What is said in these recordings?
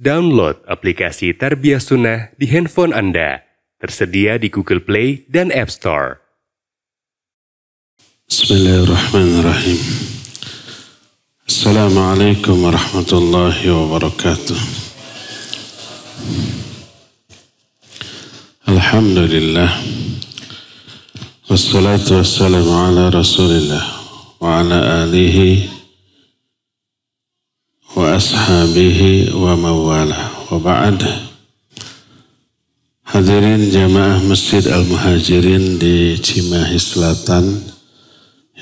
Download aplikasi Tarbiyah Sunnah di handphone Anda. Tersedia di Google Play dan App Store. Bismillahirrahmanirrahim. Assalamualaikum warahmatullahi wabarakatuh. Alhamdulillah. Wassalatu wassalamu ala Rasulillah wa ala alihi wa ashabihi wa mawalah wa ba'd. Hadirin jamaah Masjid Al-Muhajirin di Cimahi Selatan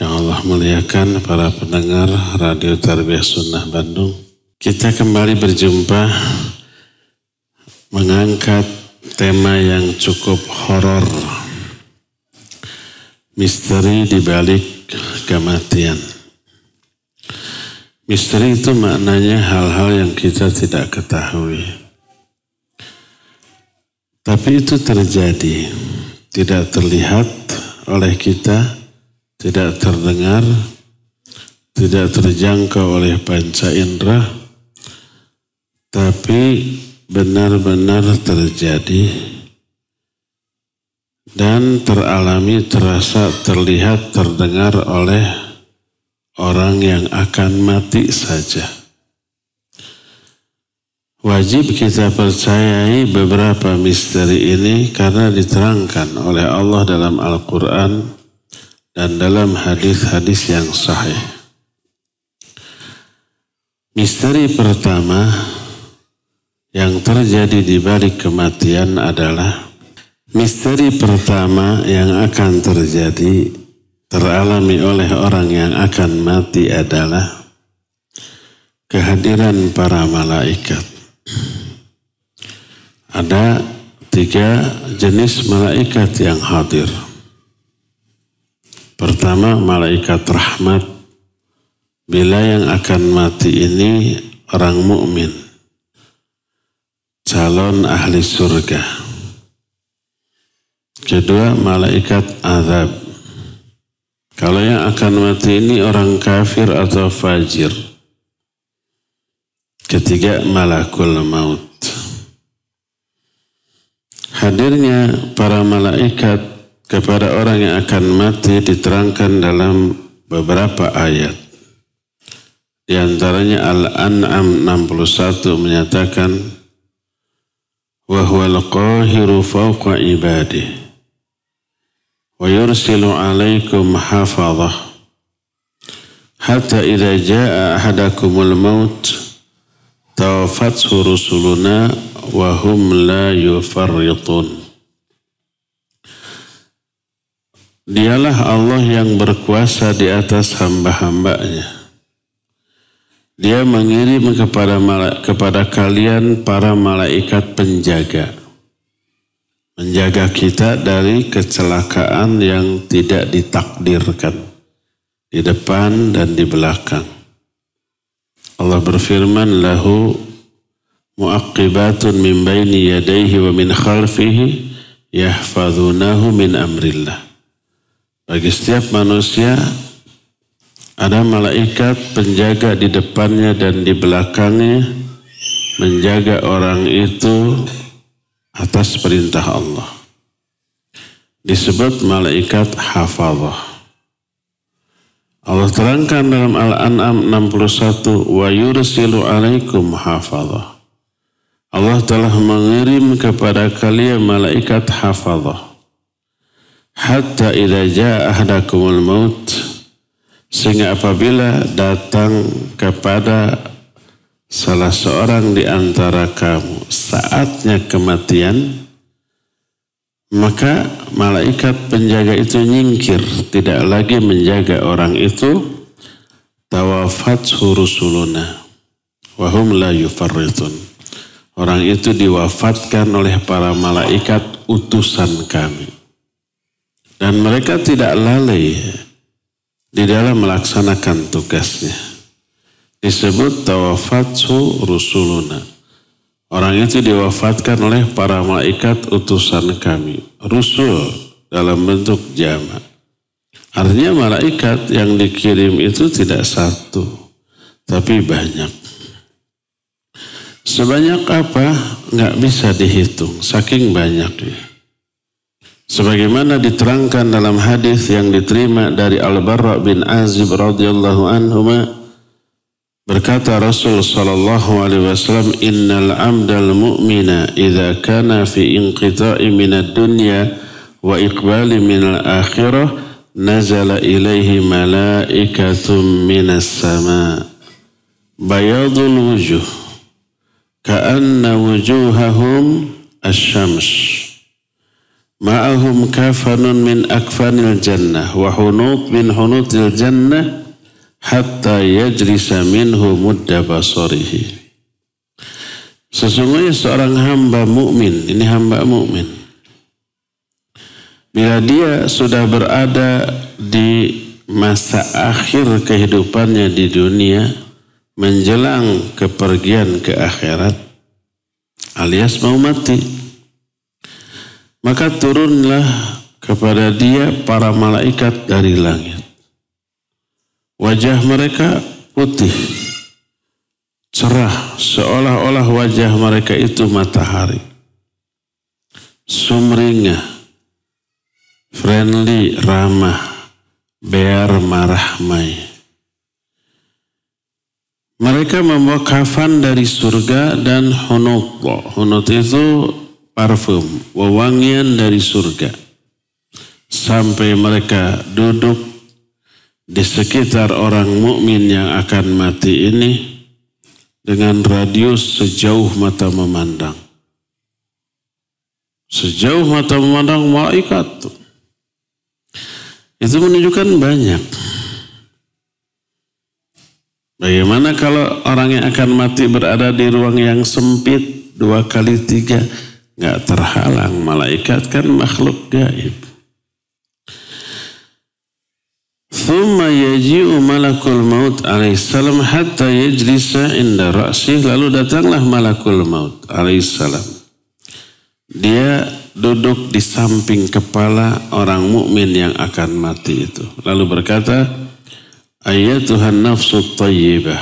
yang Allah muliakan, para pendengar Radio Tarbiyah Sunnah Bandung. Kita kembali berjumpa mengangkat tema yang cukup horor, misteri di balik kematian. Misteri itu maknanya hal-hal yang kita tidak ketahui. Tapi itu terjadi, tidak terlihat oleh kita, tidak terdengar, tidak terjangkau oleh panca indera, tapi benar-benar terjadi dan teralami, terasa, terlihat, terdengar oleh orang yang akan mati saja. Wajib kita percayai beberapa misteri ini karena diterangkan oleh Allah dalam Al-Quran dan dalam hadis-hadis yang sahih. Misteri pertama yang terjadi di balik kematian adalah misteri pertama yang akan terjadi, teralami oleh orang yang akan mati adalah kehadiran para malaikat. Ada 3 jenis malaikat yang hadir. Pertama, malaikat rahmat. Bila yang akan mati ini orang mukmin, calon ahli surga. Kedua, malaikat azab. Kalau yang akan mati ini orang kafir atau fajir. Ketiga, malakul maut. Hadirnya para malaikat kepada orang yang akan mati diterangkan dalam beberapa ayat. Di antaranya Al-An'am 61 menyatakan, wa huwal qahiru fawqa ibadih wa yursilu alaikum hafadhah hatta idza jaa ahadakumul maut tawaffathu rusuluna wa hum la yufarritun. Dialah Allah yang berkuasa di atas hamba-hambanya. Dia mengirim kepada kalian para malaikat penjaga, menjaga kita dari kecelakaan yang tidak ditakdirkan di depan dan di belakang. Allah berfirman, lahu mu'aqibatun min baini yadayhi wa min khalfihi yahfazunahu min amrillah. Bagi setiap manusia ada malaikat penjaga di depannya dan di belakangnya, menjaga orang itu atas perintah Allah. Disebut malaikat hafazah. Allah terangkan dalam Al-An'am 61, wa yursilu alaikum hafazah. Allah telah mengirim kepada kalian malaikat hafazah. Hatta idza jaa ahadakumul maut, sehingga apabila datang kepada salah seorang di antara kamu saatnya kematian, maka malaikat penjaga itu nyingkir, tidak lagi menjaga orang itu. Tawaffathu rusuluna wa hum la yufarritun. Orang itu diwafatkan oleh para malaikat utusan kami. Dan mereka tidak lalai di dalam melaksanakan tugasnya. Disebut tawaffathu rusuluna. Orang itu diwafatkan oleh para malaikat utusan kami. Rusul dalam bentuk jamak. Artinya malaikat yang dikirim itu tidak satu, tapi banyak. Sebanyak apa? Nggak bisa dihitung, saking banyaknya. Sebagaimana diterangkan dalam hadis yang diterima dari Al-Barra bin Azib radhiyallahu anhuma, berkata Rasul sallallahu alaihi wasallam, innal amdal mu'mina idza kana fi inqita'i minad dunya wa iqbali minal akhirah nazala ilaihi malaikatun minas sama bayadul wujuh ka'anna wujuhahum asyams ma'ahum kafanun min akfanil jannah wa hunut min hunutil jannah hatta yajlisa minhu mudda basarihi. Sesungguhnya seorang hamba mukmin, ini hamba mukmin, bila dia sudah berada di masa akhir kehidupannya di dunia menjelang kepergian ke akhirat alias mau mati, maka turunlah kepada dia para malaikat dari langit. Wajah mereka putih, cerah, seolah-olah wajah mereka itu matahari. Sumringah, friendly, ramah, bear marahmai. Mereka membawa kafan dari surga dan hunut. Hunut itu parfum, wewangian dari surga. Sampai mereka duduk di sekitar orang mukmin yang akan mati ini dengan radius sejauh mata memandang. Sejauh mata memandang malaikat. Itu menunjukkan banyak. Bagaimana kalau orang yang akan mati berada di ruang yang sempit 2x3, nggak terhalang. Malaikat kan makhluk gaib. Thumma yaji'u malakul maut alaihissalam hatta yajlisa inda ra'sih. Lalu datanglah malakul maut alaihissalam. Dia duduk di samping kepala orang mukmin yang akan mati itu. Lalu berkata, Ayatuhan nafsu tayyibah,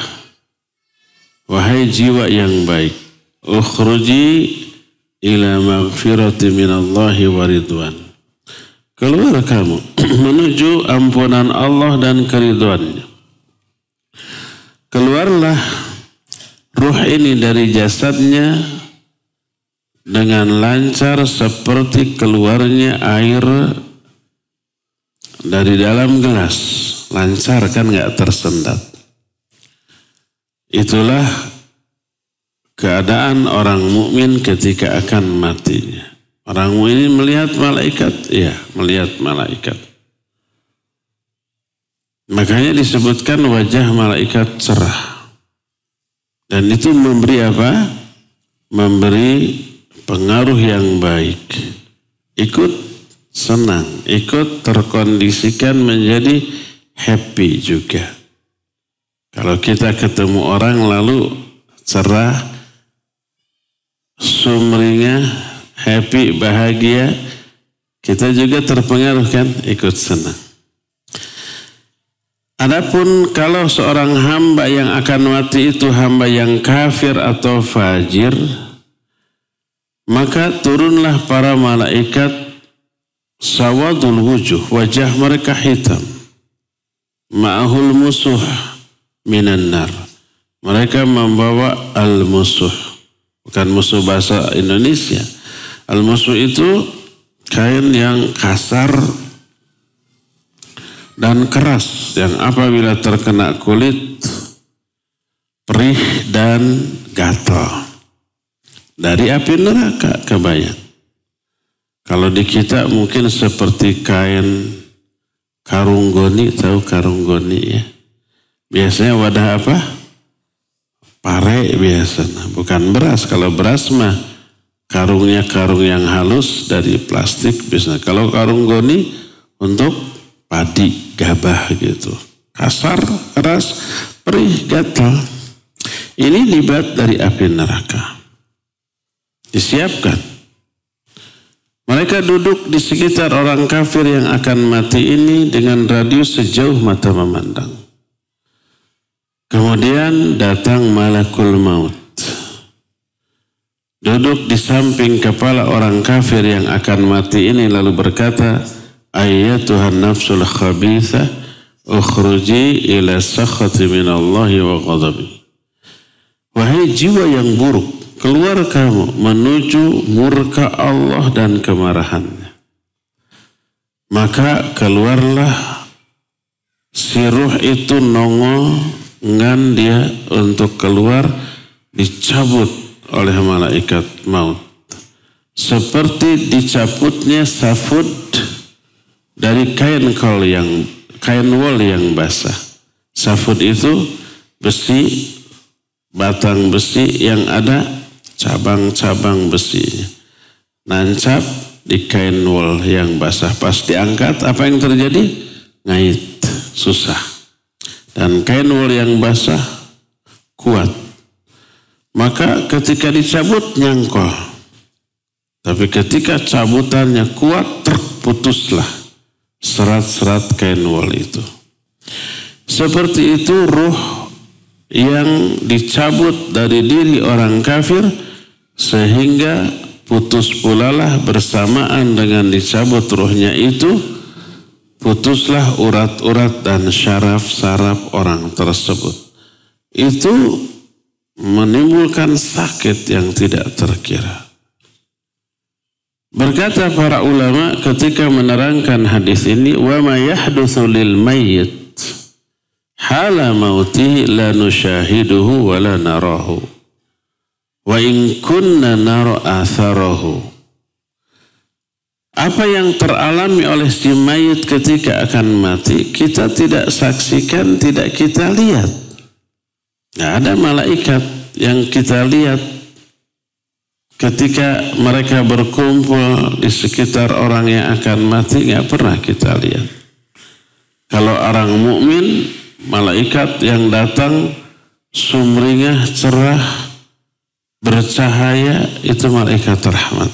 wahai jiwa yang baik, ukhruji ila maghfirati minallahi wa ridwan. Keluar kamu menuju ampunan Allah dan keridhaannya. Keluarlah ruh ini dari jasadnya dengan lancar seperti keluarnya air dari dalam gelas. Lancar kan gak tersendat. Itulah keadaan orang mukmin ketika akan matinya. Orang mukmin melihat malaikat, iya melihat malaikat. Makanya disebutkan wajah malaikat cerah. Dan itu memberi apa? Memberi pengaruh yang baik. Ikut senang, ikut terkondisikan menjadi happy juga. Kalau kita ketemu orang lalu cerah, sumringah, happy, bahagia, kita juga terpengaruh kan, ikut senang. Adapun kalau seorang hamba yang akan mati itu hamba yang kafir atau fajir, maka turunlah para malaikat sawadul wujuh, wajah mereka hitam. Ma'ahul musuh minan nar. Mereka membawa al-musuh. Bukan musuh bahasa Indonesia. Al-musuh itu kain yang kasar dan keras. Yang apabila terkena kulit, perih dan gatal. Dari api neraka, kebayang. Kalau di kita mungkin seperti kain karung goni, tahu karung goni ya? Biasanya wadah apa? Pare biasanya, bukan beras. Kalau beras mah karungnya karung yang halus dari plastik biasanya. Kalau karung goni untuk padi, gabah gitu. Kasar, keras, perih, gatal. Ini libat dari api neraka. Disiapkan. Mereka duduk di sekitar orang kafir yang akan mati ini dengan radius sejauh mata memandang. Kemudian datang malakul maut. duduk di samping kepala orang kafir yang akan mati ini lalu berkata, ayyatuhan nafsul khabithah ukhruji ila sakhati minallahi wa ghadabi. Wahai jiwa yang buruk, keluar kamu menuju murka Allah dan kemarahannya. Maka keluarlah si ruh itu nongongan dia untuk keluar, dicabut oleh malaikat maut. Seperti dicabutnya safud dari kain wol yang basah. Safud itu besi, batang besi yang ada cabang-cabang besinya. Nancap di kain wol yang basah. Pas diangkat, apa yang terjadi? Ngait, susah. Dan kain wol yang basah kuat. Maka ketika dicabut nyangkol. Tapi ketika cabutannya kuat, terputuslah serat-serat kain wol itu. Seperti itu ruh yang dicabut dari diri orang kafir sehingga putus pulalah bersamaan dengan dicabut ruhnya itu, putuslah urat-urat dan syaraf-saraf orang tersebut. Itu menimbulkan sakit yang tidak terkira. Berkata para ulama ketika menerangkan hadis ini, wa ma yahdutsu lil mayyit hala mautihi la nusyahiduhu wa la narahu wa in kunna nara atharahu. Apa yang teralami oleh si mayit ketika akan mati, kita tidak saksikan, tidak kita lihat. Nggak ada malaikat yang kita lihat ketika mereka berkumpul di sekitar orang yang akan mati, nggak pernah kita lihat. Kalau orang mukmin, malaikat yang datang sumringah, cerah, bercahaya, itu malaikat rahmat.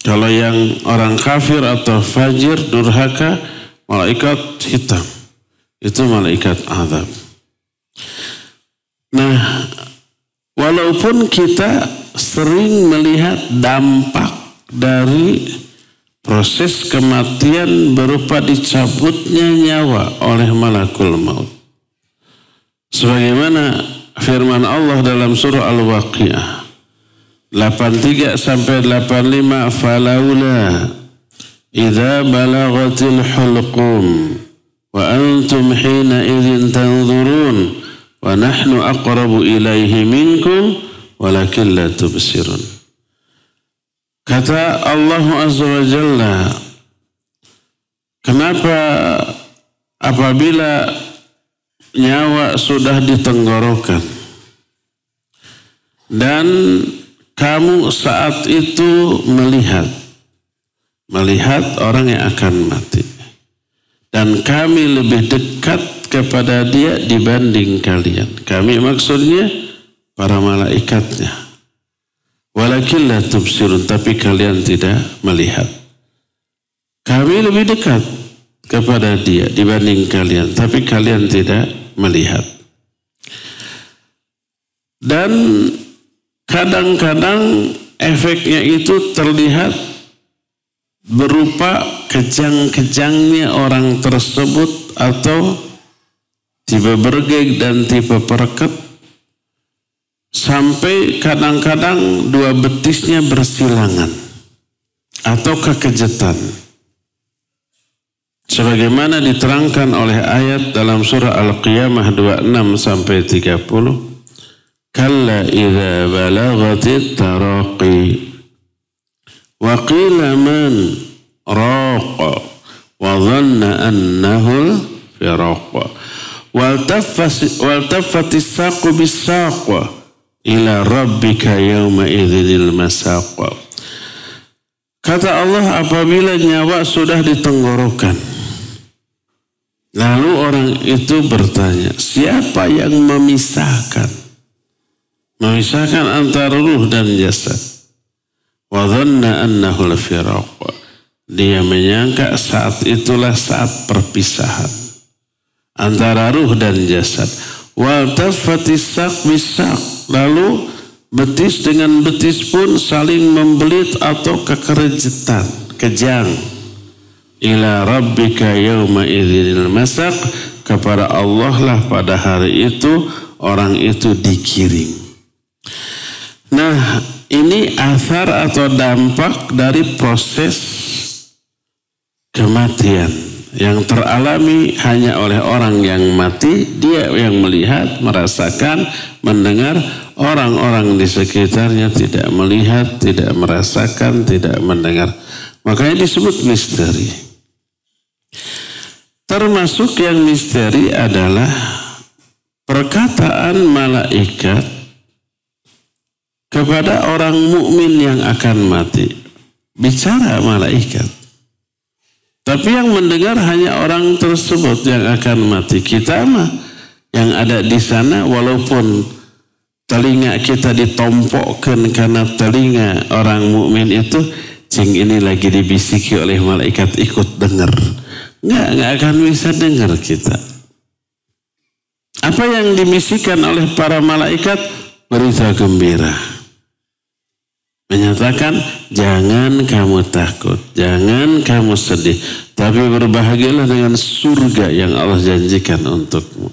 Kalau yang orang kafir atau fajir, durhaka, malaikat hitam, itu malaikat azab. Nah, walaupun kita sering melihat dampak dari proses kematian berupa dicabutnya nyawa oleh malakul maut. Sebagaimana firman Allah dalam surah Al-Waqiah 83 sampai 85, falaula idza balaghatil hulqum wa antum hina idzin tanzurun wa nahnu aqrabu ilaihi minkum walakin la tubsirun. Kata Allah Azza wa Jalla, kenapa apabila nyawa sudah di tenggorokan dan kamu saat itu melihat orang yang akan mati, dan kami lebih dekat kepada dia dibanding kalian. Kami maksudnya para malaikatnya. Walakin la tubsirun, tapi kalian tidak melihat. Kami lebih dekat kepada dia dibanding kalian, tapi kalian tidak melihat. Dan kadang-kadang efeknya itu terlihat berupa kejang-kejangnya orang tersebut atau tipe bergeg dan tipe pereket, sampai kadang-kadang dua betisnya bersilangan atau kekejetan. Sebagaimana diterangkan oleh ayat dalam surah Al-Qiyamah 26 sampai 30. Kalla idza balaghatit taraqi wa qila man raqa wa dhanna annahu firaq wal taffatis saqu bis-saq ila rabbika yawma idzinil masaq. Kata Allah, apabila nyawa sudah di tenggorokan, lalu orang itu bertanya, siapa yang memisahkan antara ruh dan jasad? Wa dhanna annahu al-firaq. Dia menyangka saat itulah saat perpisahan antara ruh dan jasad. Wal taffatis saq bis-saq. Lalu betis dengan betis pun saling membelit atau kekerejetan, kejang. Ila rabbika yawma idzinil masaq, kepada Allah lah pada hari itu orang itu digiring. Nah, ini asar atau dampak dari proses kematian yang teralami hanya oleh orang yang mati. Dia yang melihat, merasakan, mendengar. Orang-orang di sekitarnya tidak melihat, tidak merasakan, tidak mendengar. Makanya disebut misteri. Termasuk yang misteri adalah perkataan malaikat kepada orang mukmin yang akan mati. Bicara malaikat. Tapi yang mendengar hanya orang tersebut yang akan mati. Kita mah yang ada di sana, walaupun telinga kita ditompokkan karena telinga orang mukmin itu, cing ini lagi dibisiki oleh malaikat, ikut dengar. Nggak akan bisa dengar kita. Apa yang dibisikkan oleh para malaikat? Berita gembira. Menyatakan, jangan kamu takut, jangan kamu sedih, tapi berbahagialah dengan surga yang Allah janjikan untukmu.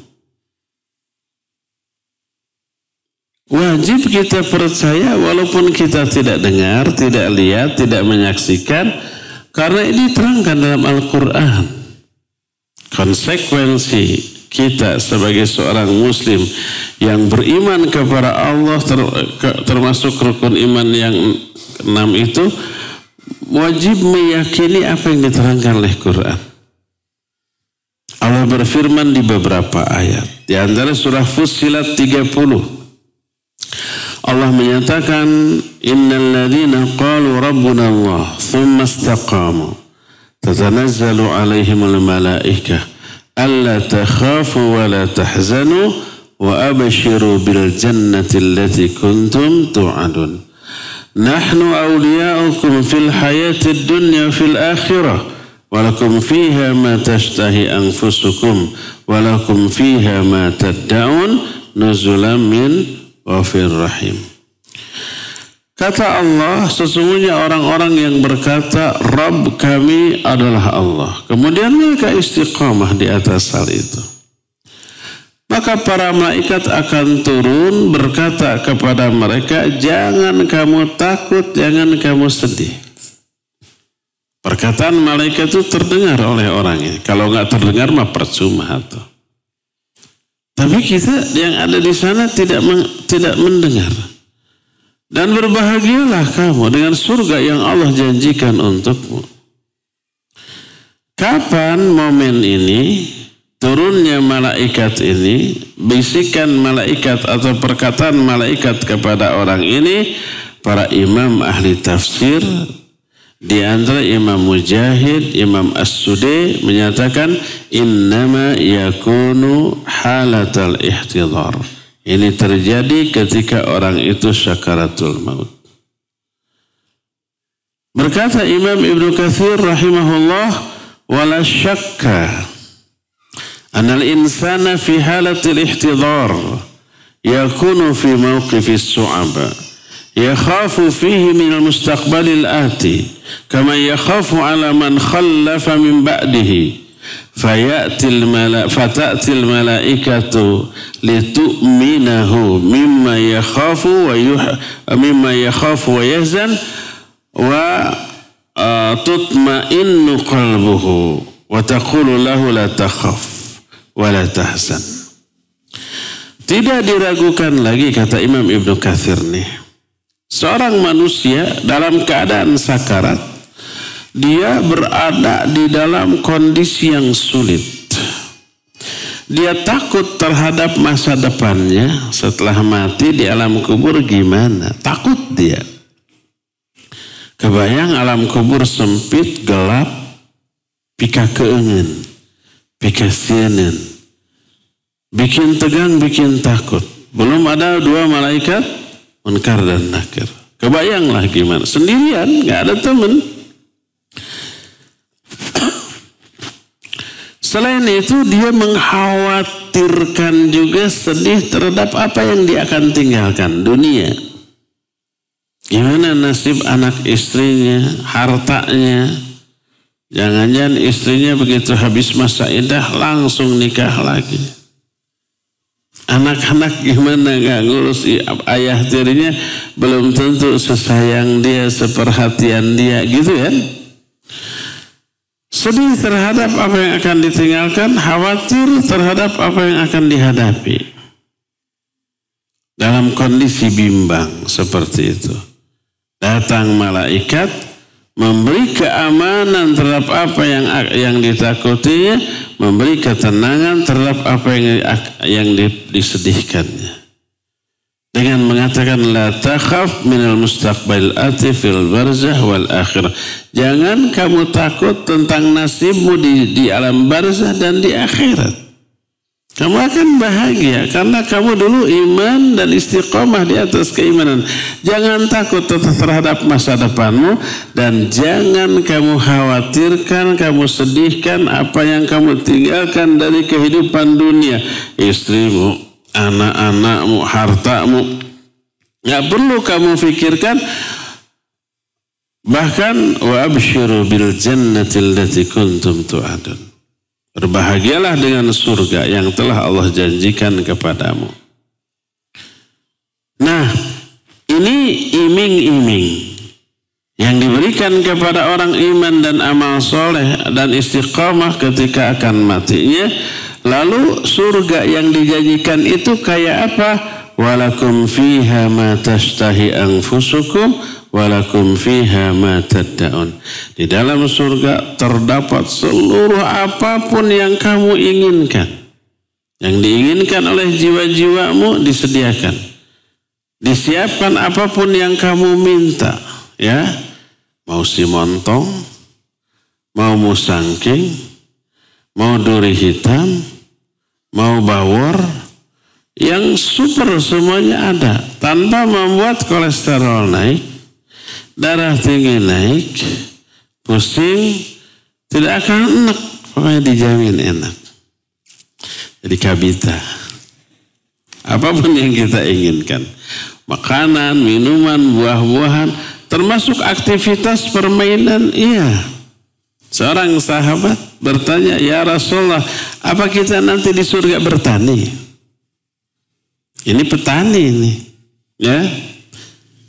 Wajib kita percaya walaupun kita tidak dengar, tidak lihat, tidak menyaksikan, karena ini diterangkan dalam Al-Quran. Konsekuensi kita sebagai seorang muslim yang beriman kepada Allah, termasuk rukun iman yang 6 itu, wajib meyakini apa yang diterangkan oleh Quran. Allah berfirman di beberapa ayat. Di antara surah Fussilat 30. Allah menyatakan, innal ladzina qalu rabbuna Allah thumma istaqamu tatanazzalu alaihimul malaikah alla takhafu wa la tahzanu wa abshiru bil jannati allati kuntum tu'adun. Nahnu awliya'ukum fil hayatid dunya fil akhirah wa lakum fiha ma tashtahi anfusukum wa lakum fiha ma tad'un nuzulan min ghafir rahim. Kata Allah, sesungguhnya orang-orang yang berkata, Rabb kami adalah Allah. Kemudian mereka istiqamah di atas hal itu. Maka para malaikat akan turun berkata kepada mereka, jangan kamu takut, jangan kamu sedih. Perkataan malaikat itu terdengar oleh orangnya. Kalau nggak terdengar mah percuma tuh. Tapi kita yang ada di sana tidak mendengar. Dan berbahagialah kamu dengan surga yang Allah janjikan untukmu. Kapan momen ini, turunnya malaikat ini, bisikan malaikat atau perkataan malaikat kepada orang ini? Para imam ahli tafsir, di antara Imam Mujahid, Imam As-Sudai menyatakan, innama yakunu halatal ihtidhar. Ini terjadi ketika orang itu syakaratul maut. Berkata Imam Ibnu Katsir rahimahullah, wala syakka anal insana fi halatil ihtidhar yakunu fi mawqifis su'aba yakhafu fihi min al-mustaqbalil ati kama yakhafu ala man khallafa min ba'dihi. Fata'til malaikatu litu'minahu mimma yakhafu wa yahzan wa tutma'innu qalbuhu wa taqulu lahu la takhaf wa la tahzan. Tidak diragukan lagi, kata Imam Ibnu Katsir nih, seorang manusia dalam keadaan sakarat, dia berada di dalam kondisi yang sulit. Dia takut terhadap masa depannya setelah mati di alam kubur gimana. Takut dia. Kebayang alam kubur sempit, gelap, pika keungeun, pika sieun. Bikin tegang, bikin takut. Belum ada dua malaikat, Munkar dan Nakir. Kebayanglah gimana. Sendirian, gak ada teman. Selain itu dia mengkhawatirkan juga, sedih terhadap apa yang dia akan tinggalkan, dunia. Gimana nasib anak istrinya, hartanya? Jangan-jangan istrinya begitu habis masa iddah langsung nikah lagi. Anak-anak gimana gak ngurus ayah tirinya, belum tentu sesayang dia, seperhatian dia gitu kan. Sedih terhadap apa yang akan ditinggalkan, khawatir terhadap apa yang akan dihadapi. Dalam kondisi bimbang seperti itu. Datang malaikat memberi keamanan terhadap apa yang ditakutinya, memberi ketenangan terhadap apa yang disedihkannya. Dengan mengatakan la takhaf minal mustaqbalil ati fil barzah wal akhirah. Jangan kamu takut tentang nasibmu di alam barzah dan di akhirat. Kamu akan bahagia karena kamu dulu iman dan istiqomah di atas keimanan. Jangan takut terhadap masa depanmu dan jangan kamu khawatirkan, kamu sedihkan apa yang kamu tinggalkan dari kehidupan dunia. Istrimu, anak-anakmu, hartamu. Nggak perlu kamu pikirkan. Bahkan wa absyiru bil jannatil lati kuntum tu'adun. Berbahagialah dengan surga yang telah Allah janjikan kepadamu. Nah, ini iming-iming yang diberikan kepada orang iman dan amal soleh dan istiqamah ketika akan matinya. Lalu surga yang dijanjikan itu kayak apa? Walakum fiha ma tashtahi anfusukum walakum fiha ma tad'un. Di dalam surga terdapat seluruh apapun yang kamu inginkan. Yang diinginkan oleh jiwa-jiwamu disediakan. Disiapkan apapun yang kamu minta, ya. Mau simontong, mau musangking, mau duri hitam, mau bawor, yang super semuanya ada tanpa membuat kolesterol naik, darah tinggi naik, pusing, tidak akan enak, pokoknya dijamin enak. Jadi kabita. Apapun yang kita inginkan, makanan, minuman, buah-buahan, termasuk aktivitas permainan, iya. Seorang sahabat bertanya, ya Rasulullah, apa kita nanti di surga bertani? Ini petani ini, ya.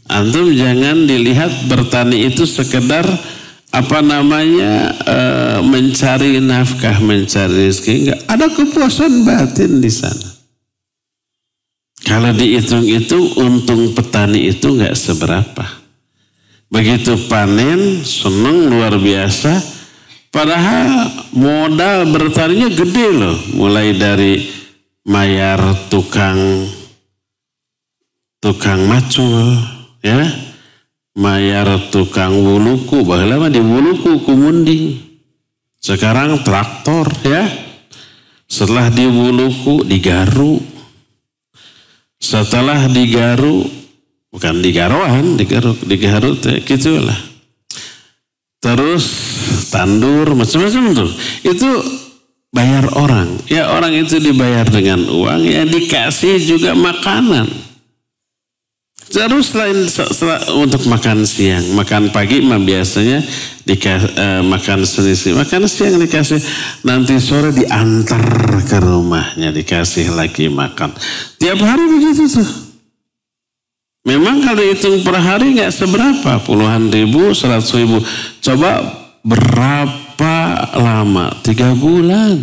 Antum jangan dilihat bertani itu sekedar mencari nafkah, mencari rezeki. Enggak, ada kepuasan batin di sana. Kalau dihitung-hitung untung petani itu enggak seberapa. Begitu panen, senang luar biasa. Padahal modal bertaninya gede loh, mulai dari mayar tukang macul, ya, mayar tukang wuluku, bahkan di wuluku kumunding. Sekarang traktor, ya. Setelah di wuluku digaru. Setelah digaru, bukan digaruan, digaru gitulah. Terus tandur macam-macam tuh. Itu bayar orang. Ya, orang itu dibayar dengan uang, ya dikasih juga makanan. Terus untuk makan siang, makan pagi mah biasanya makan selisih, makan siang dikasih, nanti sore diantar ke rumahnya dikasih lagi makan. Tiap hari begitu tuh. Memang kalau hitung per hari nggak seberapa, puluhan ribu, 100 ribu. Coba berapa lama? 3 bulan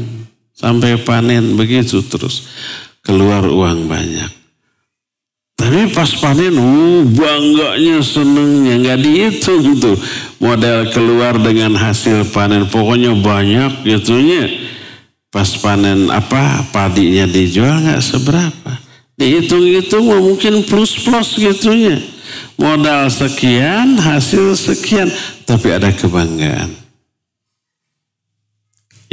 sampai panen begitu terus keluar uang banyak. Tapi pas panen, bangganya, senengnya, nggak dihitung tuh. Modal keluar dengan hasil panen, pokoknya banyak gitunya. Pas panen padinya dijual nggak seberapa. Dihitung-hitung mungkin plus-plus gitunya. Modal sekian, hasil sekian, tapi ada kebanggaan.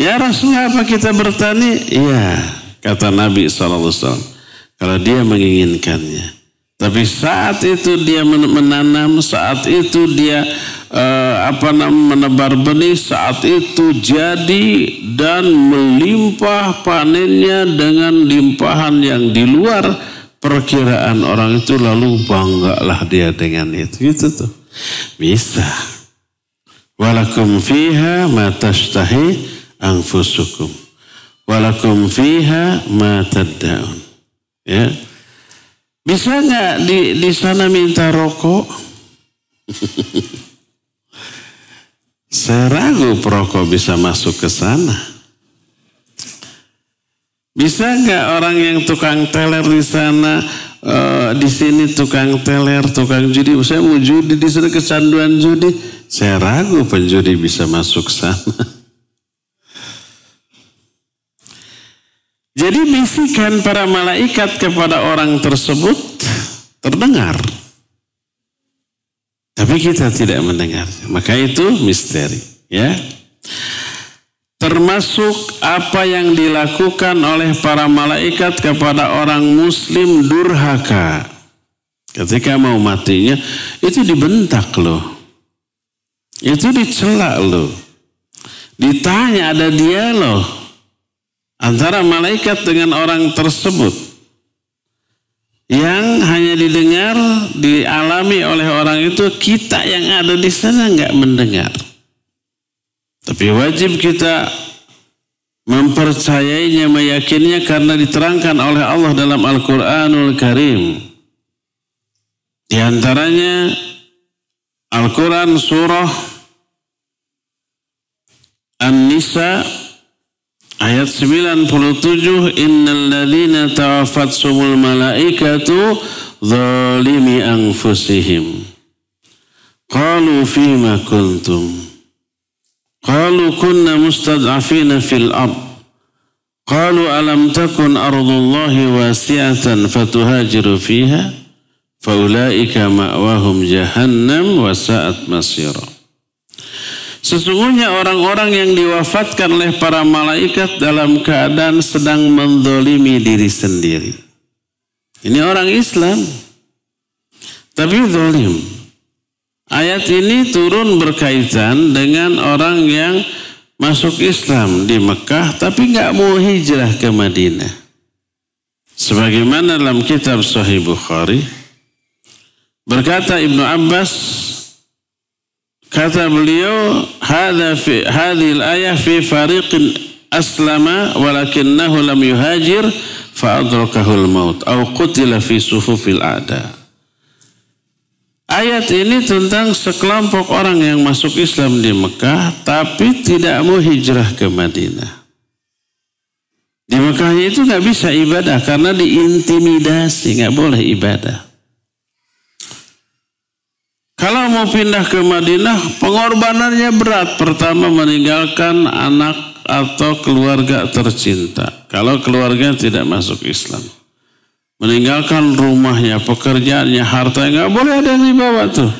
Ya Rasulullah, apa kita bertani? Iya, kata Nabi SAW. Kalau dia menginginkannya. Tapi saat itu dia menanam, saat itu dia menebar benih, saat itu jadi dan melimpah panennya dengan limpahan yang di luar perkiraan orang itu lalu banggalah dia dengan itu. Gitu tuh. Bisa. Walakum fiha ma tashtahi anfusukum. Walakum fiha ma taddaun. Ya. Bisa nggak di sana minta rokok? Saya ragu perokok bisa masuk ke sana. Bisa nggak orang yang tukang teler di sana, di sini tukang teler, tukang judi, saya mau judi di sana kecanduan judi. Saya ragu penjudi bisa masuk sana. Jadi bisikan para malaikat kepada orang tersebut terdengar. Tapi kita tidak mendengar. Maka itu misteri. Ya. Termasuk apa yang dilakukan oleh para malaikat kepada orang muslim durhaka. Ketika mau matinya, itu dibentak loh. Itu dicela loh. Ditanya, ada dialog antara malaikat dengan orang tersebut. Yang hanya didengar, dialami oleh orang itu, kita yang ada di sana nggak mendengar. Tapi wajib kita mempercayainya, meyakininya karena diterangkan oleh Allah dalam Al-Quranul Karim. Di antaranya Al-Quran surah An-Nisa ayat 97, innal ladzina tawafatsumul malaikatu zalimi anfusihim qalu fima kuntum qalu kunna mustad'afina fil ard qalu alam takun ardullahi wasi'atan fatuhajiru fiha faulaika ma'wahum jahannam wa sa'at masira. Sesungguhnya orang-orang yang diwafatkan oleh para malaikat dalam keadaan sedang menzalimi diri sendiri. Ini orang Islam, tapi zalim. Ayat ini turun berkaitan dengan orang yang masuk Islam di Mekah, tapi nggak mau hijrah ke Madinah. Sebagaimana dalam kitab Sahih Bukhari, berkata Ibnu Abbas, kata beliau, hadhil ayah fi fariqin aslama walakinnahu lam yuhajir fa adrakahul maut au qutila fi sufufil a'da. Ayat ini tentang sekelompok orang yang masuk Islam di Mekah tapi tidak mau hijrah ke Madinah. Di Mekahnya itu nggak bisa ibadah karena diintimidasi, nggak boleh ibadah. Kalau mau pindah ke Madinah, pengorbanannya berat. Pertama, meninggalkan anak atau keluarga tercinta. Kalau keluarga tidak masuk Islam. Meninggalkan rumahnya, pekerjaannya, hartanya, nggak boleh ada yang dibawa tuh.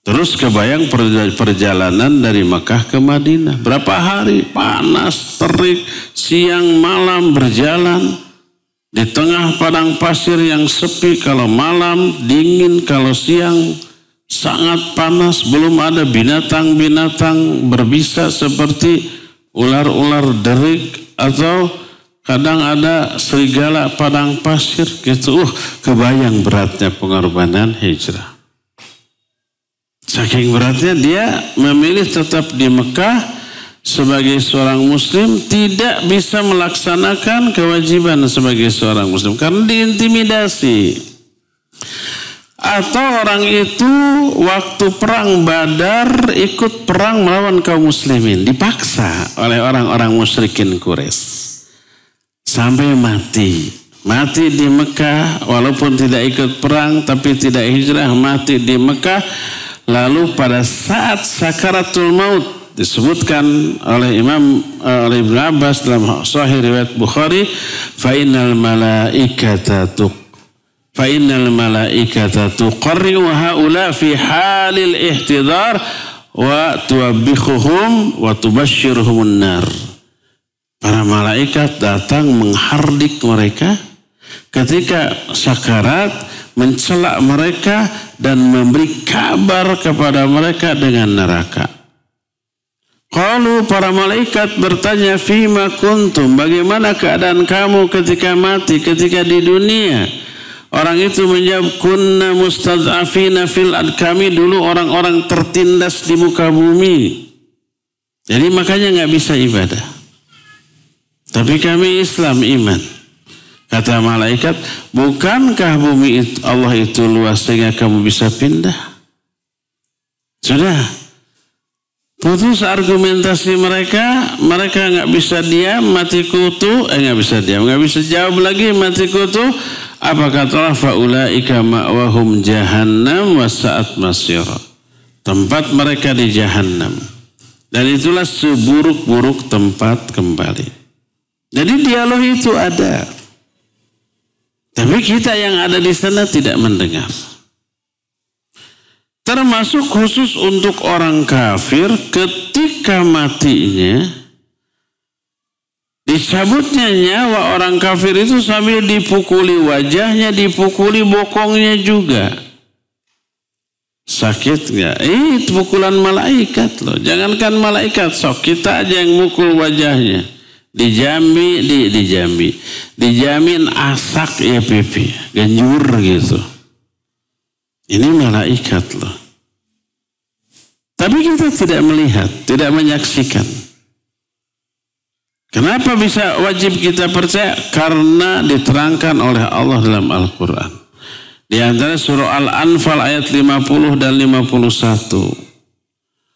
Terus kebayang perjalanan dari Makkah ke Madinah. Berapa hari, panas, terik, siang, malam berjalan. Di tengah padang pasir yang sepi, kalau malam dingin, kalau siang sangat panas, belum ada binatang-binatang berbisa seperti ular-ular derik atau kadang ada serigala padang pasir gitu. Kebayang beratnya pengorbanan hijrah. Saking beratnya dia memilih tetap di Mekah. Sebagai seorang muslim tidak bisa melaksanakan kewajiban sebagai seorang muslim karena diintimidasi. Atau orang itu waktu perang Badar ikut perang melawan kaum muslimin, dipaksa oleh orang-orang musyrikin Quraisy sampai mati. Mati di Mekah walaupun tidak ikut perang tapi tidak hijrah, mati di Mekah. Lalu pada saat sakaratul maut disebutkan oleh Ibnu Abbas dalam Sahih riwayat Bukhari, fa innal malaikata tuqarri'u haula fi halil ihtidar wa tuwabbikhuhum wa tubashshiruhumun nar. Para malaikat datang menghardik mereka ketika sakarat, mencela mereka dan memberi kabar kepada mereka dengan neraka. Qalu, para malaikat bertanya, fima kuntum, bagaimana keadaan kamu ketika mati, ketika di dunia? Orang itu menjawab, kunna mustad'afina fil ard, kami dulu orang-orang tertindas di muka bumi. Jadi makanya nggak bisa ibadah. Tapi kami Islam, iman. Kata malaikat, bukankah bumi itu, Allah itu luas sehingga kamu bisa pindah? Sudah. Putus argumentasi mereka nggak bisa diam, mati kutu, nggak bisa diam, nggak bisa jawab lagi, mati kutu. Apa kata Allah? Faulaika ma'wahum jahannam wasa'at masyira. Tempat mereka di jahannam. Dan itulah seburuk-buruk tempat kembali. Jadi dialog itu ada. Tapi kita yang ada di sana tidak mendengar. Termasuk khusus untuk orang kafir ketika matinya, dicabutnya nyawa orang kafir itu sambil dipukuli wajahnya, dipukuli bokongnya juga. Sakit nggak? Itu pukulan malaikat loh. Jangankan malaikat, sok kita aja yang mukul wajahnya. Dijamin asak ya pipi, genjur gitu. Ini malaikat loh. Tapi kita tidak melihat, tidak menyaksikan. Kenapa bisa wajib kita percaya? Karena diterangkan oleh Allah dalam Al-Quran. Di antara surah Al-Anfal ayat 50 dan 51.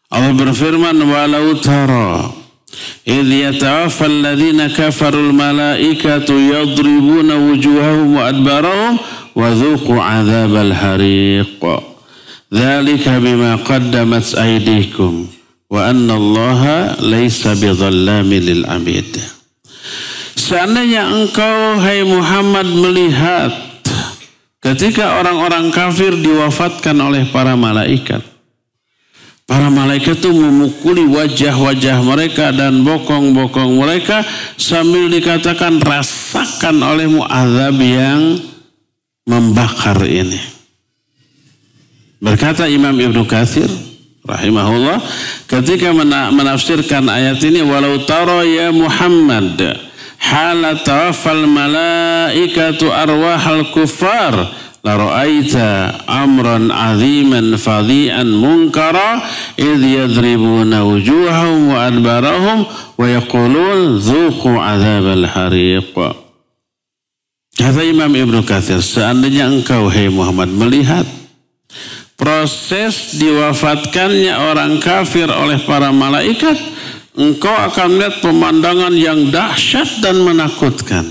Allah berfirman, walau tara idh yatawaffa alladhina kafarul malaikatu yadribuna wujuhahum wa adbarahum wa dhuqu adzabal hariq. Dzalika bima qaddamat aydikum wa anna Allaha laisa bidhallamin lil abid. Seandainya engkau, hai Muhammad, melihat ketika orang-orang kafir diwafatkan oleh para malaikat. Para malaikat itu memukuli wajah-wajah mereka dan bokong-bokong mereka sambil dikatakan, rasakan olehmu azab yang membakar ini. Berkata Imam Ibnu Katsir rahimahullah ketika menafsirkan ayat ini, walau tara ya Muhammad hala tawaffal malaikatu arwahal kuffar la ra'aita amran 'aziman fadhi'an munkara idh yadribuna wujuhahum wa adbarahum wa yaqulun dzuqu 'adzabal hariq. Kata Imam Ibnu Katsir, seandainya engkau, hai Muhammad, melihat proses diwafatkannya orang kafir oleh para malaikat, engkau akan melihat pemandangan yang dahsyat dan menakutkan.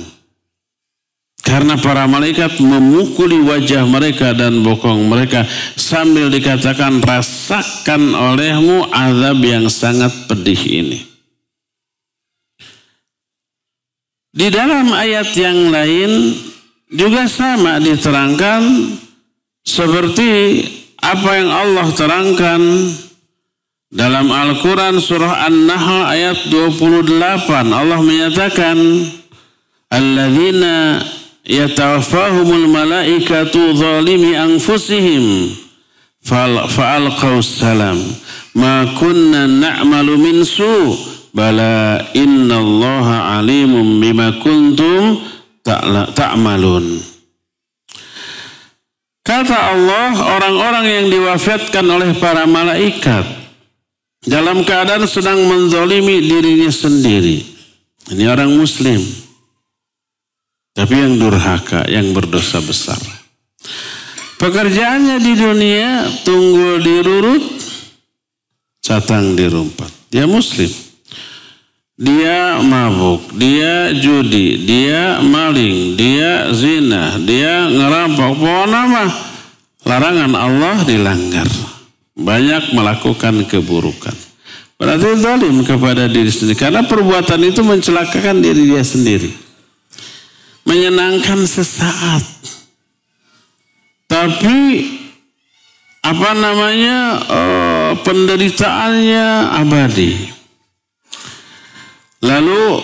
Karena para malaikat memukuli wajah mereka dan bokong mereka sambil dikatakan, rasakan olehmu azab yang sangat pedih ini. Di dalam ayat yang lain juga sama diterangkan seperti apa yang Allah terangkan dalam Al-Quran surah An-Nahl ayat 28. Allah menyatakan, alladzina yatawaffahumul malaikatu zalimi anfusihim fa'alqaus salam ma kunna na'malu min su bala innallaha alimun bima kuntum ta'malun. Kata Allah, orang-orang yang diwafatkan oleh para malaikat dalam keadaan sedang menzalimi dirinya sendiri. Ini orang muslim. Tapi yang durhaka, yang berdosa besar. Pekerjaannya di dunia, tunggul dirurut, catang dirumpat. Dia muslim. Dia mabuk, dia judi, dia maling, dia zina, dia ngerampok. Pokoknya mah larangan Allah dilanggar. Banyak melakukan keburukan. Berarti zalim kepada diri sendiri. Karena perbuatan itu mencelakakan diri dia sendiri. Menyenangkan sesaat, tapi penderitaannya abadi. Lalu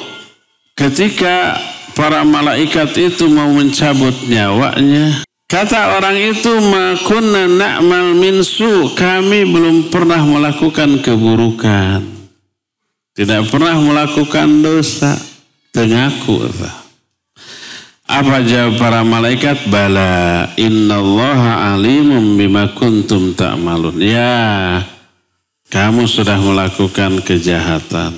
ketika para malaikat itu mau mencabut nyawanya, kata orang itu, ma kunna na'mal min su, kami belum pernah melakukan keburukan. Tidak pernah melakukan dosa. Tengaku. Apa jawab para malaikat? Bala innallaha alimun bima kuntum ta'malun. Ya, kamu sudah melakukan kejahatan.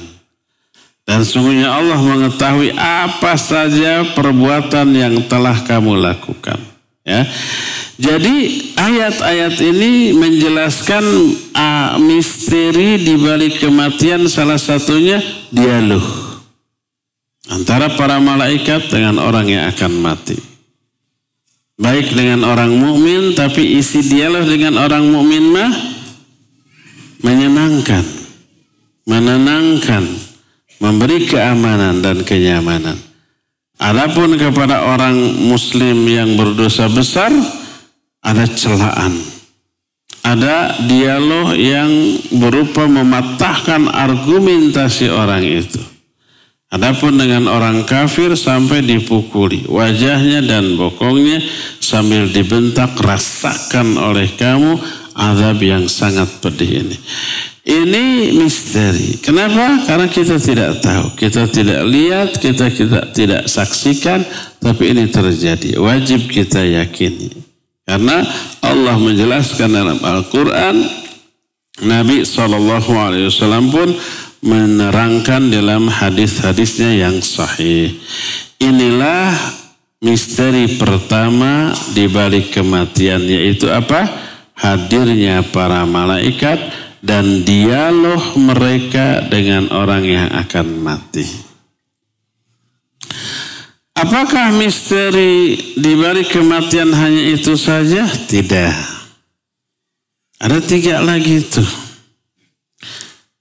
Dan sungguhnya Allah mengetahui apa saja perbuatan yang telah kamu lakukan. Ya. Jadi ayat-ayat ini menjelaskan misteri di balik kematian, salah satunya dialog antara para malaikat dengan orang yang akan mati. Baik dengan orang mukmin, tapi isi dialog dengan orang mukmin mah menyenangkan, menenangkan, memberi keamanan dan kenyamanan. Adapun kepada orang muslim yang berdosa besar, ada celaan. Ada dialog yang berupa mematahkan argumentasi orang itu. Adapun dengan orang kafir sampai dipukuli wajahnya dan bokongnya sambil dibentak, rasakan oleh kamu azab yang sangat pedih ini. Ini misteri. Kenapa? Karena kita tidak tahu, kita tidak lihat, kita tidak saksikan, tapi ini terjadi. Wajib kita yakini. Karena Allah menjelaskan dalam Al-Quran, Nabi SAW pun menerangkan dalam hadis-hadisnya yang sahih. Inilah misteri pertama di balik kematian, yaitu apa? Hadirnya para malaikat dan dialog mereka dengan orang yang akan mati. Apakah misteri di balik kematian hanya itu saja? Tidak. Ada 3 lagi itu.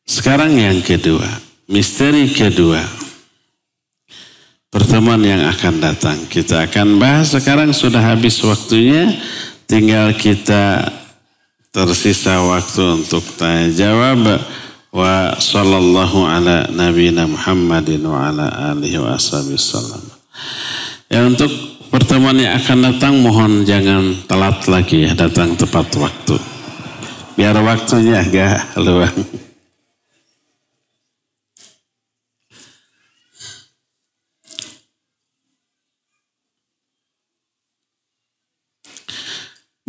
Sekarang yang kedua, misteri kedua. Pertemuan yang akan datang. Kita akan bahas, sekarang sudah habis waktunya. Tinggal kita tersisa waktu untuk tanya jawab. Wa sallallahu ala nabiyina Muhammadin wa ala alihi wa sallam. Ya, untuk pertemuan yang akan datang mohon jangan telat lagi ya, datang tepat waktu. Biar waktunya agak luang.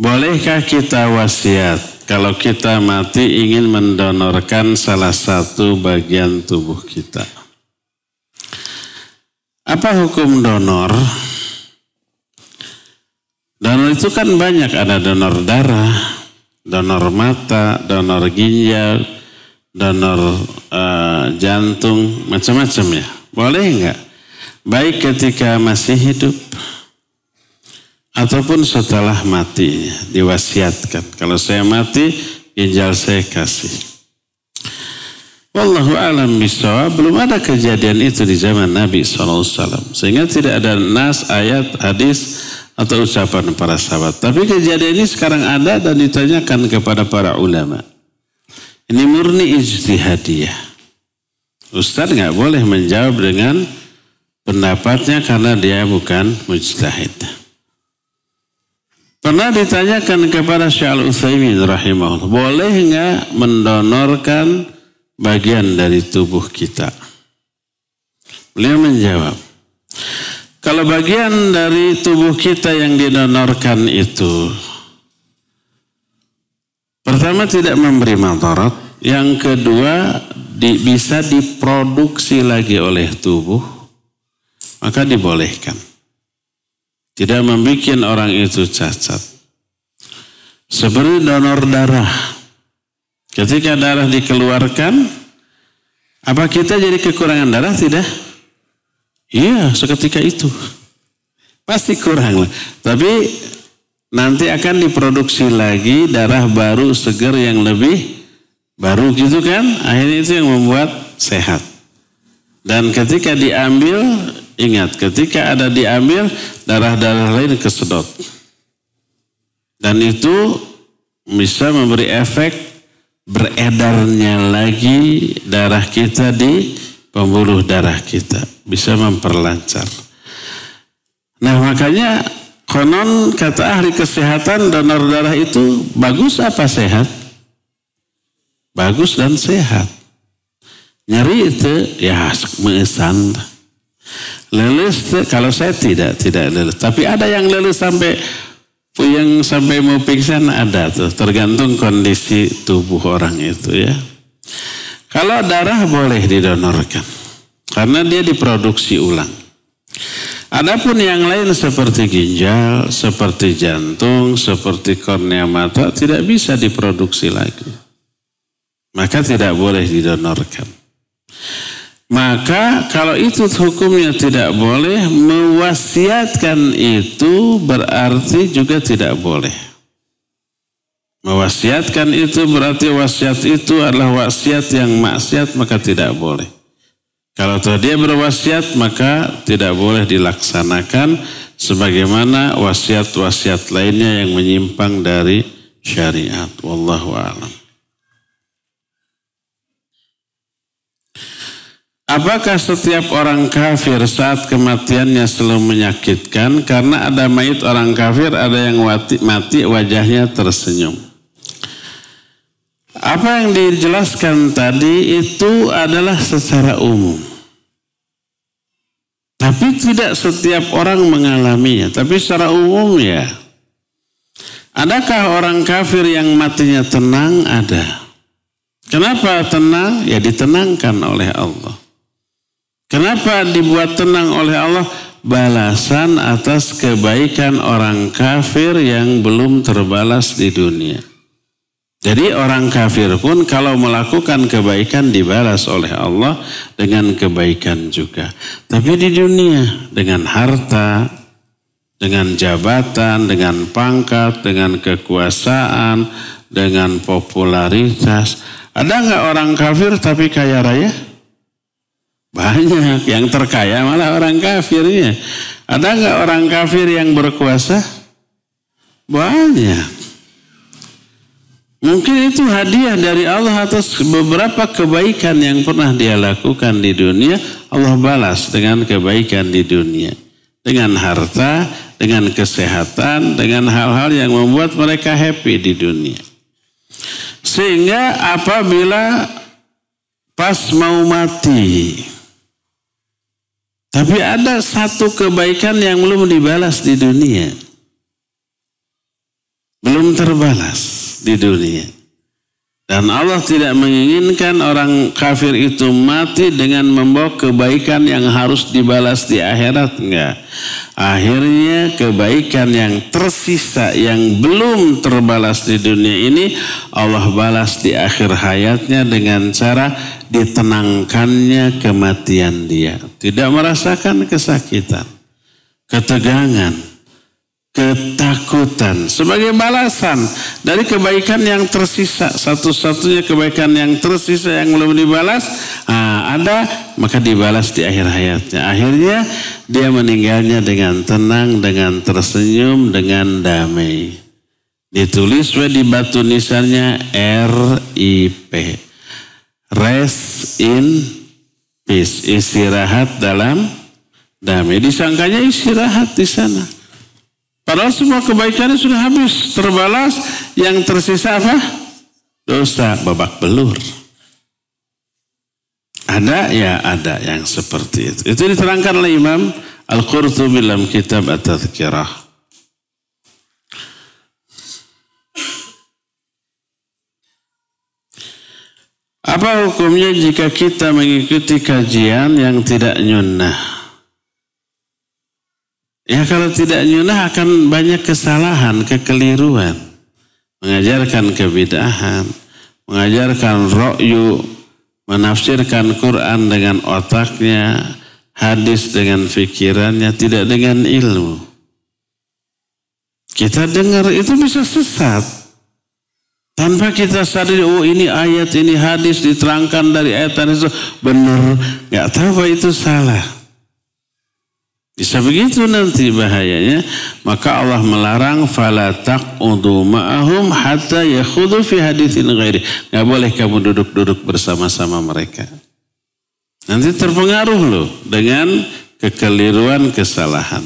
Bolehkah kita wasiat kalau kita mati ingin mendonorkan salah satu bagian tubuh kita? Apa hukum donor? Donor itu kan banyak, ada donor darah, donor mata, donor ginjal, donor jantung, macam-macam ya. Boleh enggak? Baik ketika masih hidup ataupun setelah mati, diwasiatkan. Kalau saya mati, ginjal saya kasih. Wallahu a'lam bishawab. Belum ada kejadian itu di zaman Nabi SAW. Sehingga tidak ada nas, ayat, hadis, atau ucapan para sahabat. Tapi kejadian ini sekarang ada dan ditanyakan kepada para ulama. Ini murni ijtihadiyah. Ustaz nggak boleh menjawab dengan pendapatnya karena dia bukan mujtahid. Pernah ditanyakan kepada Syekh Al-Utsaimin rahimahullah, boleh nggak mendonorkan bagian dari tubuh kita? Beliau menjawab, kalau bagian dari tubuh kita yang didonorkan itu, pertama tidak memberi madarat, yang kedua bisa diproduksi lagi oleh tubuh, maka dibolehkan. Tidak membuat orang itu cacat. Seperti donor darah. Ketika darah dikeluarkan, apa kita jadi kekurangan darah? Tidak. Iya, seketika itu. Pasti kurang. Tapi nanti akan diproduksi lagi darah baru, segar yang lebih baru gitu kan. Akhirnya itu yang membuat sehat. Dan ketika diambil, ingat, ketika ada diambil, darah-darah lain kesedot. Dan itu bisa memberi efek beredarnya lagi darah kita di pembuluh darah kita. Bisa memperlancar. Nah makanya konon kata ahli kesehatan donor darah itu bagus apa sehat? Bagus dan sehat. Nyeri itu ya meesan. Leles kalau saya tidak leles. Tapi ada yang leles sampai mau pingsan ada tuh. Tergantung kondisi tubuh orang itu ya. Kalau darah boleh didonorkan. Karena dia diproduksi ulang. Adapun yang lain seperti ginjal, seperti jantung, seperti kornea mata tidak bisa diproduksi lagi. Maka tidak boleh didonorkan. Maka kalau itu hukumnya tidak boleh, mewasiatkan itu berarti juga tidak boleh. Mewasiatkan itu berarti wasiat itu adalah wasiat yang maksiat, maka tidak boleh. Kalau dia berwasiat maka tidak boleh dilaksanakan sebagaimana wasiat-wasiat lainnya yang menyimpang dari syariat. Wallahu a'lam. Apakah setiap orang kafir saat kematiannya selalu menyakitkan? Karena ada mayit orang kafir, ada yang mati wajahnya tersenyum. Apa yang dijelaskan tadi itu adalah secara umum. Tapi tidak setiap orang mengalaminya. Tapi secara umum ya. Adakah orang kafir yang matinya tenang? Ada. Kenapa tenang? Ya ditenangkan oleh Allah. Kenapa dibuat tenang oleh Allah? Balasan atas kebaikan orang kafir yang belum terbalas di dunia. Jadi orang kafir pun kalau melakukan kebaikan dibalas oleh Allah dengan kebaikan juga. Tapi di dunia dengan harta, dengan jabatan, dengan pangkat, dengan kekuasaan, dengan popularitas. Ada nggak orang kafir tapi kaya raya? Banyak. Yang terkaya malah orang kafirnya. Ada nggak orang kafir yang berkuasa? Banyak. Mungkin itu hadiah dari Allah atas beberapa kebaikan yang pernah dia lakukan di dunia. Allah balas dengan kebaikan di dunia. Dengan harta, dengan kesehatan, dengan hal-hal yang membuat mereka happy di dunia. Sehingga apabila pas mau mati, tapi ada satu kebaikan yang belum dibalas di dunia. Belum terbalas di dunia. Dan Allah tidak menginginkan orang kafir itu mati dengan membawa kebaikan yang harus dibalas di akhirat. Enggak. Akhirnya kebaikan yang tersisa yang belum terbalas di dunia ini Allah balas di akhir hayatnya dengan cara ditenangkannya kematian dia. Tidak merasakan kesakitan, ketegangan, ketakutan sebagai balasan dari kebaikan yang tersisa. Satu-satunya kebaikan yang tersisa yang belum dibalas ada, maka dibalas di akhir hayatnya. Akhirnya dia meninggalnya dengan tenang, dengan tersenyum, dengan damai. Ditulis di batu nisannya RIP, rest in peace, istirahat dalam damai. Disangkanya istirahat di sana. Padahal semua kebaikannya sudah habis, terbalas, yang tersisa apa? Dosa, babak belur. Ada ya, ada yang seperti itu. Itu diterangkan oleh Imam Al-Qurtubi dalam kitab At-Tadhkirah. Apa hukumnya jika kita mengikuti kajian yang tidak nyunnah? Ya kalau tidak nyunnah akan banyak kesalahan, kekeliruan. Mengajarkan kebidahan, mengajarkan ra'yu, menafsirkan Quran dengan otaknya, hadis dengan fikirannya, tidak dengan ilmu. Kita dengar itu bisa sesat. Tanpa kita sadari, oh ini ayat, ini hadis diterangkan dari ayat itu benar. Gak tahu bahwa itu salah. Bisa begitu nanti bahayanya. Maka Allah melarang fala taq'udu ma'ahum hatta yakhudu fi haditsin ghairi. Enggak boleh kamu duduk-duduk bersama-sama mereka. Nanti terpengaruh loh dengan kekeliruan, kesalahan.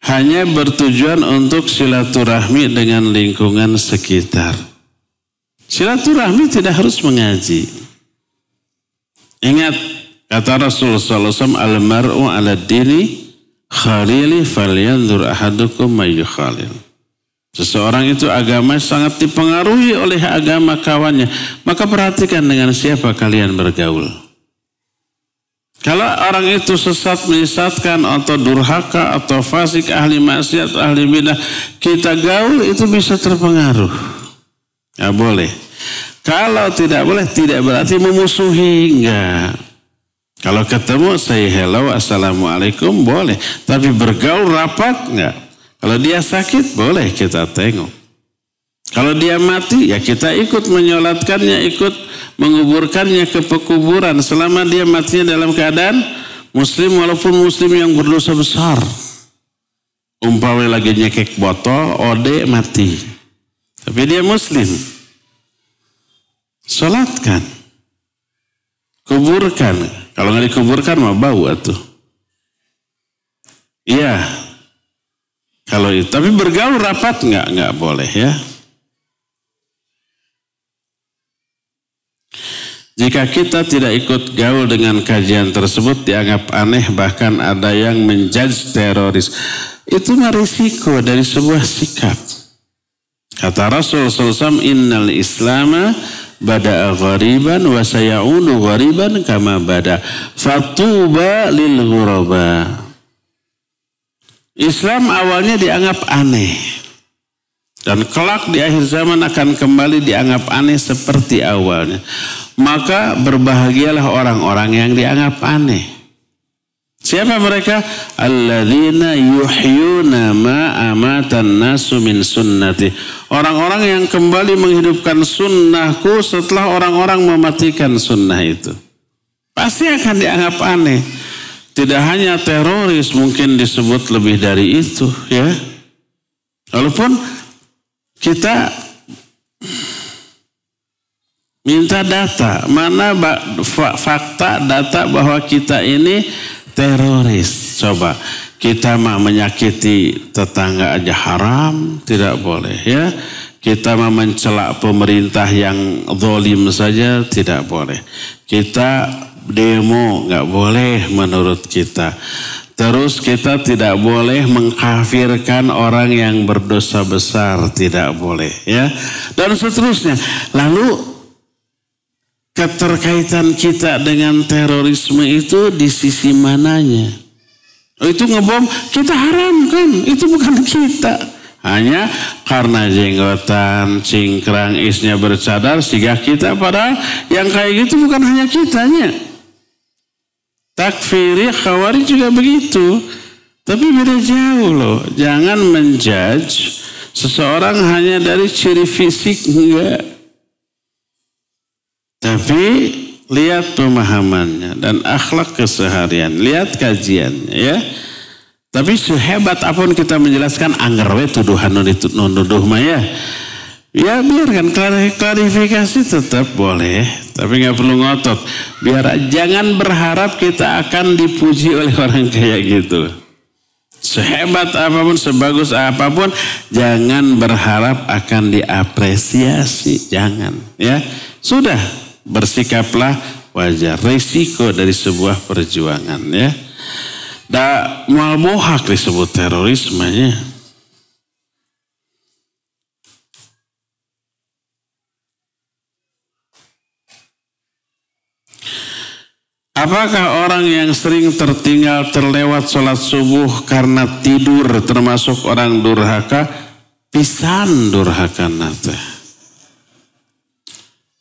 Hanya bertujuan untuk silaturahmi dengan lingkungan sekitar. Silaturahmi tidak harus mengaji. Ingat kata Rasulullah SAW, al-mar'u ala dini khalili falyanzur ahadukum may yukhalil. Seseorang itu agama sangat dipengaruhi oleh agama kawannya. Maka perhatikan dengan siapa kalian bergaul. Kalau orang itu sesat, menyesatkan, atau durhaka, atau fasik, ahli maksiat, ahli bidah, kita gaul itu bisa terpengaruh. Ya boleh. Kalau tidak boleh, tidak berarti memusuhi, enggak. Kalau ketemu, say hello, assalamualaikum, boleh. Tapi bergaul rapat, enggak. Kalau dia sakit, boleh kita tengok. Kalau dia mati, ya kita ikut menyolatkannya, ikut menguburkannya ke pekuburan selama dia matinya dalam keadaan muslim, walaupun muslim yang berdosa besar. Umpamanya lagi nyekek botol, ode mati. Tapi dia muslim. Salatkan. Kuburkan. Kalau nggak dikuburkan mah bau atuh. Iya. Kalau itu, tapi bergaul rapat nggak boleh ya. Jika kita tidak ikut gaul dengan kajian tersebut dianggap aneh, bahkan ada yang menjudge teroris. Itu mah risiko dari sebuah sikap. Kata Rasulullah SAW, innal islama bada'a ghariban wa sayaudu ghariban kama bada. Fatuba lil ghuraba. Islam awalnya dianggap aneh. Dan kelak di akhir zaman akan kembali dianggap aneh seperti awalnya. Maka berbahagialah orang-orang yang dianggap aneh. Siapa mereka? Alladzina yuhyuna ma amatan nasu min sunnati. Orang-orang yang kembali menghidupkan sunnahku setelah orang-orang mematikan sunnah itu. Pasti akan dianggap aneh. Tidak hanya teroris, mungkin disebut lebih dari itu, ya. Walaupun kita minta data, mana fakta data bahwa kita ini teroris. Coba, kita mah menyakiti tetangga aja haram, tidak boleh ya. Kita mah mencela pemerintah yang zalim saja tidak boleh. Kita demo nggak boleh menurut kita. Terus kita tidak boleh mengkafirkan orang yang berdosa besar, tidak boleh ya. Dan seterusnya. Lalu keterkaitan kita dengan terorisme itu di sisi mananya? Oh, itu ngebom, kita haramkan, itu bukan kita. Hanya karena jenggotan, cingkrang, isnya bercadar, sehingga kita pada yang kayak gitu bukan hanya kitanya. Takfiri, Khawarij juga begitu. Tapi beda jauh loh. Jangan menjudge seseorang hanya dari ciri fisik, enggak. Tapi lihat pemahamannya dan akhlak keseharian. Lihat kajiannya ya. Tapi sehebat apapun kita menjelaskan, anggar we tuduhan nuduh mah ya. Ya biarkan, klarifikasi tetap boleh. Tapi nggak perlu ngotot. Biar jangan berharap kita akan dipuji oleh orang kayak gitu. Sehebat apapun, sebagus apapun, jangan berharap akan diapresiasi. Jangan ya. Sudah, bersikaplah wajar. Risiko dari sebuah perjuangan ya. Malbohak disebut terorismenya. Apakah orang yang sering tertinggal terlewat sholat subuh karena tidur termasuk orang durhaka? Pisan durhaka nate.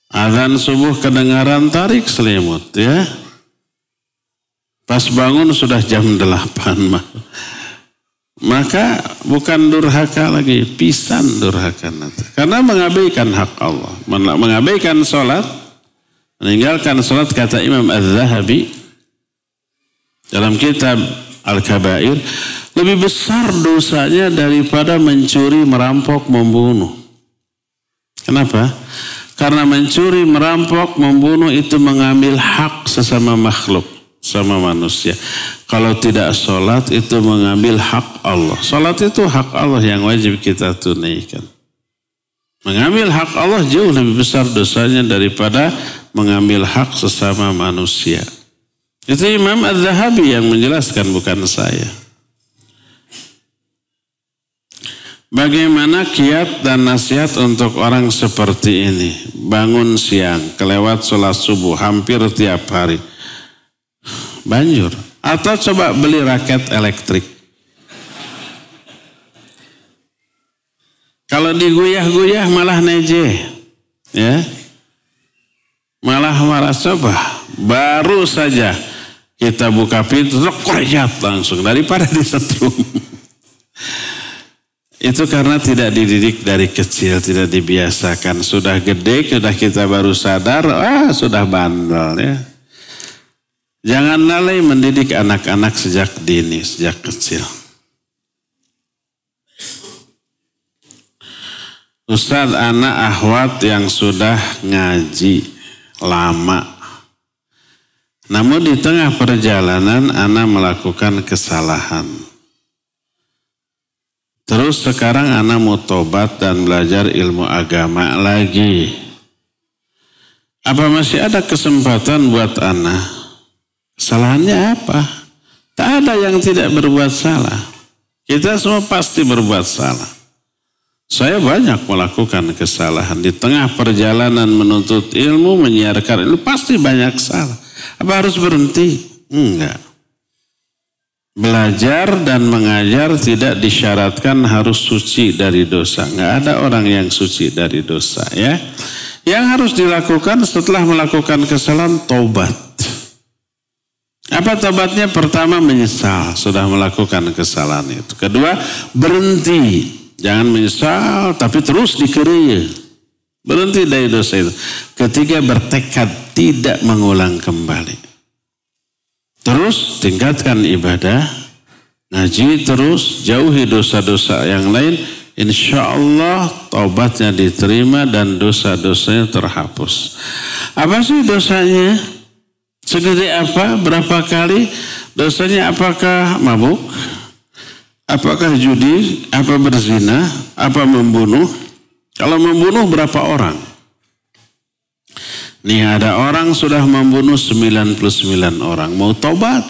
Azan subuh kedengaran tarik selimut ya. Pas bangun sudah jam 8 mah. Maka bukan durhaka lagi, pisan durhaka nate. Karena mengabaikan hak Allah, mengabaikan sholat. Meninggalkan salat, kata Imam Az-Zahabi dalam kitab Al-Kabair, lebih besar dosanya daripada mencuri, merampok, membunuh. Kenapa? Karena mencuri, merampok, membunuh itu mengambil hak sesama makhluk, sama manusia. Kalau tidak salat itu mengambil hak Allah. Salat itu hak Allah yang wajib kita tunaikan. Mengambil hak Allah jauh lebih besar dosanya daripada mengambil hak sesama manusia. Itu Imam Az-Zahabi yang menjelaskan, bukan saya. Bagaimana kiat dan nasihat untuk orang seperti ini? Bangun siang, kelewat sholat subuh hampir tiap hari. Banjur. Atau coba beli raket elektrik. Kalau diguyah-guyah malah neje. Ya. Malah marah. Coba. Baru saja kita buka pintu, koyat langsung. Daripada disetrum. Itu karena tidak dididik dari kecil, tidak dibiasakan. Sudah gede, sudah kita baru sadar, sudah bandel ya. Jangan lalai mendidik anak-anak sejak dini, sejak kecil. Ustaz, anak akhwat yang sudah ngaji lama. Namun di tengah perjalanan anak melakukan kesalahan. Terus sekarang anak mau tobat dan belajar ilmu agama lagi. Apa masih ada kesempatan buat anak? Kesalahannya apa? Tak ada yang tidak berbuat salah. Kita semua pasti berbuat salah. Saya banyak melakukan kesalahan. Di tengah perjalanan menuntut ilmu, menyiarkan ilmu, pasti banyak salah. Apa harus berhenti? Enggak. Belajar dan mengajar tidak disyaratkan harus suci dari dosa. Enggak ada orang yang suci dari dosa ya. Yang harus dilakukan setelah melakukan kesalahan, taubat. Apa taubatnya? Pertama, menyesal sudah melakukan kesalahan itu. Kedua, berhenti. Jangan menyesal tapi terus dikeria. Berhenti dari dosa itu. Ketiga, bertekad tidak mengulang kembali. Terus tingkatkan ibadah, ngaji terus, jauhi dosa-dosa yang lain. Insya Allah taubatnya diterima dan dosa-dosanya terhapus. Apa sih dosanya? Segede apa? Berapa kali? Dosanya apakah mabuk? Apakah judi? Apa berzina? Apa membunuh? Kalau membunuh berapa orang? Nih ada orang sudah membunuh 99 orang. Mau tobat?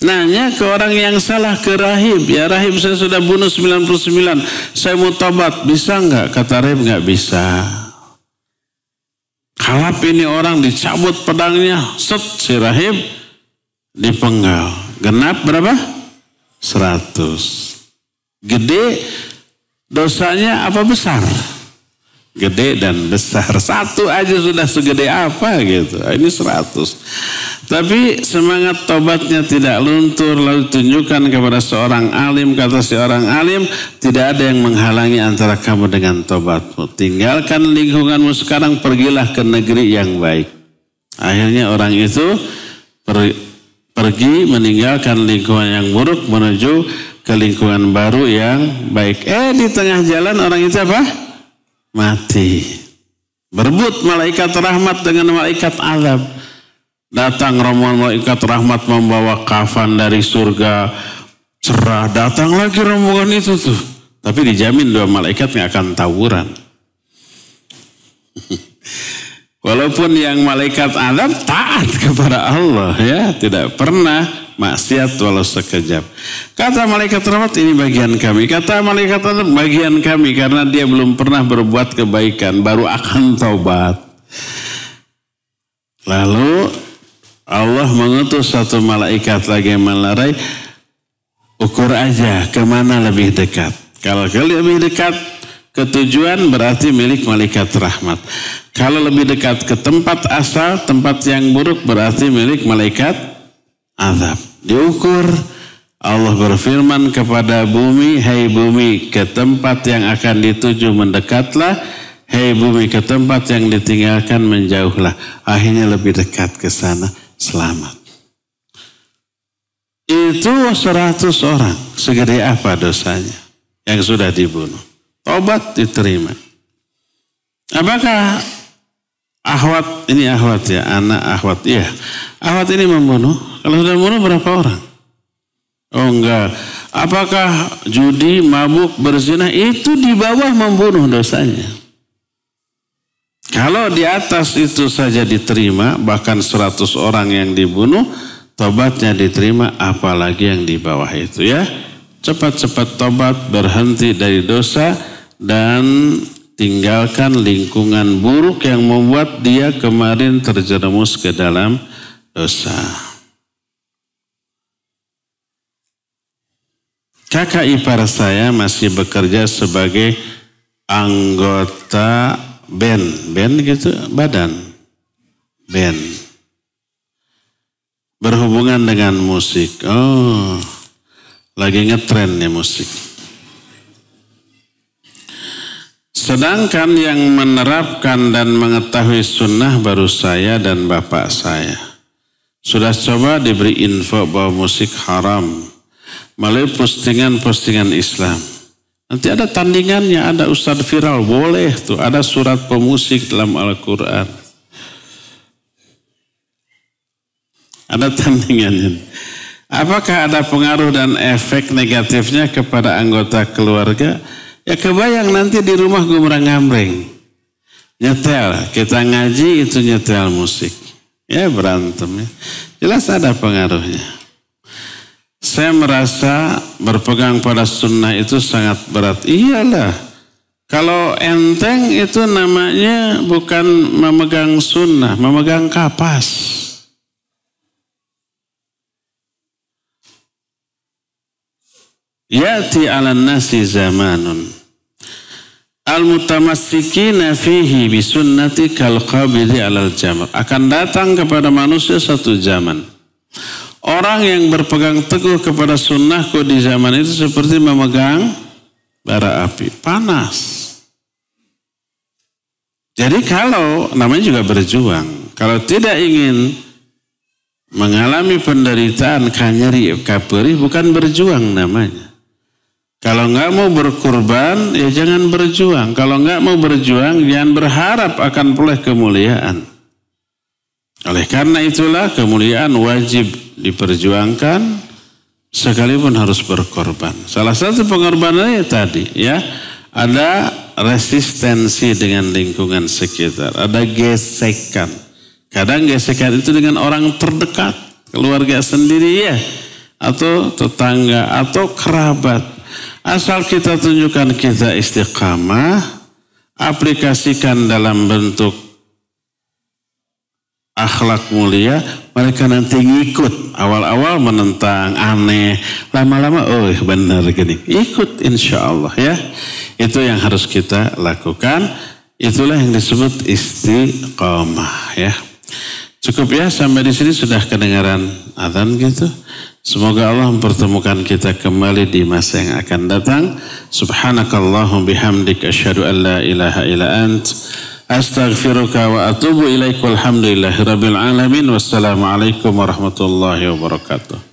Nanya ke orang yang salah, ke rahib. Ya rahib, saya sudah bunuh 99. Saya mau tobat. Bisa enggak? Kata rahib, enggak bisa. Kalap ini orang, dicabut pedangnya. Set, si rahib dipenggal. Genap berapa? 100. Gede dosanya apa besar? Gede dan besar. Satu aja sudah segede apa gitu. Ini 100. Tapi semangat tobatnya tidak luntur. Lalu tunjukkan kepada seorang alim. Kata seorang alim, tidak ada yang menghalangi antara kamu dengan tobatmu. Tinggalkan lingkunganmu sekarang, pergilah ke negeri yang baik. Akhirnya orang itu pergi meninggalkan lingkungan yang buruk menuju ke lingkungan baru yang baik. Di tengah jalan orang itu apa? Mati. Berebut malaikat rahmat dengan malaikat azab. Datang rombongan malaikat rahmat membawa kafan dari surga cerah. Datang lagi rombongan itu tuh. Tapi dijamin dua malaikat nggak akan tawuran. Walaupun yang malaikat azab taat kepada Allah ya, tidak pernah maksiat walau sekejap. Kata malaikat rahmat, ini bagian kami. Kata malaikat azab, bagian kami, karena dia belum pernah berbuat kebaikan, baru akan taubat. Lalu Allah mengutus satu malaikat lagi yang melerai, ukur aja kemana lebih dekat. Kalau lebih dekat ke tujuan berarti milik malaikat rahmat. Kalau lebih dekat ke tempat asal, tempat yang buruk berarti milik malaikat azab. Diukur, Allah berfirman kepada bumi, hai bumi, ke tempat yang akan dituju mendekatlah, hai bumi, ke tempat yang ditinggalkan menjauhlah. Akhirnya lebih dekat ke sana, selamat. Itu 100 orang, segede apa dosanya yang sudah dibunuh? Tobat diterima. Apakah akhwat, ini akhwat ya, anak akhwat, iya. Akhwat ini membunuh, kalau sudah membunuh berapa orang? Oh enggak. Apakah judi, mabuk, berzina, itu di bawah membunuh dosanya. Kalau di atas itu saja diterima, bahkan 100 orang yang dibunuh, tobatnya diterima, apalagi yang di bawah itu ya. Cepat-cepat tobat, berhenti dari dosa, dan tinggalkan lingkungan buruk yang membuat dia kemarin terjerumus ke dalam dosa. Kakak ipar saya masih bekerja sebagai anggota band gitu, badan band berhubungan dengan musik. Oh, lagi ngetren nih musik. Sedangkan yang menerapkan dan mengetahui sunnah baru saya dan bapak saya. Sudah coba diberi info bahwa musik haram melalui postingan-postingan Islam. Nanti ada tandingannya, ada ustadz viral, boleh tuh, ada surat pemusik dalam Al-Quran. Ada tandingannya. Apakah ada pengaruh dan efek negatifnya kepada anggota keluarga? Ya kebayang nanti di rumah gumrang-gambreng. Nyetel, kita ngaji itu nyetel musik. Ya berantem ya. Jelas ada pengaruhnya. Saya merasa berpegang pada sunnah itu sangat berat. Iyalah, kalau enteng itu namanya bukan memegang sunnah, memegang kapas. Yati ala nasi zamanun al-mutamassikina fihi bisunnati kal-qabidi alal jamr. Akan datang kepada manusia satu zaman. Orang yang berpegang teguh kepada sunnahku di zaman itu seperti memegang bara api, panas. Jadi kalau, namanya juga berjuang, kalau tidak ingin mengalami penderitaan, kanyeri, kaperi, bukan berjuang namanya. Kalau nggak mau berkorban, ya jangan berjuang. Kalau nggak mau berjuang, jangan berharap akan peroleh kemuliaan. Oleh karena itulah kemuliaan wajib diperjuangkan sekalipun harus berkorban. Salah satu pengorbanannya tadi ya, ada resistensi dengan lingkungan sekitar, ada gesekan. Kadang gesekan itu dengan orang terdekat, keluarga sendiri ya, atau tetangga atau kerabat. Asal kita tunjukkan kita istiqamah, aplikasikan dalam bentuk akhlak mulia, mereka nanti ngikut. Awal-awal menentang, aneh, lama-lama oh benar gini, ikut insya Allah ya. Itu yang harus kita lakukan. Itulah yang disebut istiqamah ya. Cukup ya, sampai di sini sudah kedengaran adzan gitu. Semoga Allah mempertemukan kita kembali di masa yang akan datang. Subhanakallahum bihamdik asyhadu an la ilaha illa ant astaghfiruka wa atubu ilaik. Walhamdulillahi rabbil alamin. Wassalamualaikum warahmatullahi wabarakatuh.